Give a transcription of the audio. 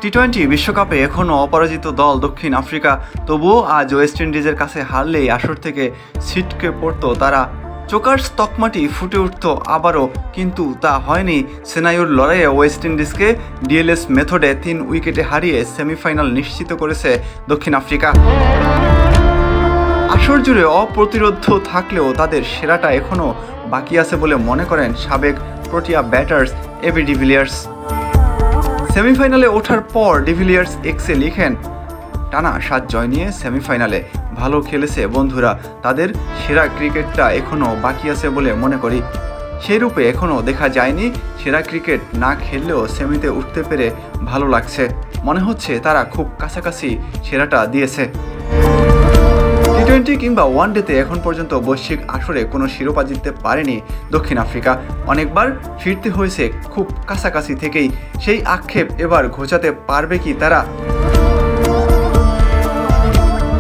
টি-20 বিশ্বকাপে এখনও অপরাজিত দল দক্ষিণ আফ্রিকা। তবুও আজ ওয়েস্ট ইন্ডিজের কাছে হারলেই আসর থেকে ছিটকে পড়তো তারা। চোকার্স তকমাটি ফুটে উঠত আবারও, কিন্তু তা হয়নি। সেনায়ুর লড়াইয়ে ওয়েস্ট ইন্ডিজকে ডিএলএস মেথডে 3 উইকেটে হারিয়ে সেমিফাইনাল নিশ্চিত করেছে দক্ষিণ আফ্রিকা। আসর জুড়ে অপ্রতিরোধ্য থাকলেও তাদের সেরাটা এখনও বাকি আছে বলে মনে করেন সাবেক প্রোটিয়া ব্যাটার্স এবি ডিভিলিয়ার্স। সেমিফাইনালে ওঠার পর ডিভিলিয়ার্স এক্সে লিখেন, টানা 7 জয় নিয়ে সেমিফাইনালে ভালো খেলেছে বন্ধুরা, তাদের সেরা ক্রিকেটটা এখনও বাকি আছে বলে মনে করি। সেই রূপে এখনও দেখা যায়নি। সেরা ক্রিকেট না খেললেও সেমিতে উঠতে পেরে ভালো লাগছে। মনে হচ্ছে তারা খুব কাছাকাছি সেরাটা দিয়েছে। টি-20 কিংবা ওয়ানডেতে এখন পর্যন্ত বৈশ্বিক আসরে কোনো শিরোপা জিততে পারেনি দক্ষিণ আফ্রিকা। অনেকবার ফিরতে হয়েছে খুব কাছাকাছি থেকেই। সেই আক্ষেপ এবার ঘোচাতে পারবে কি তারা?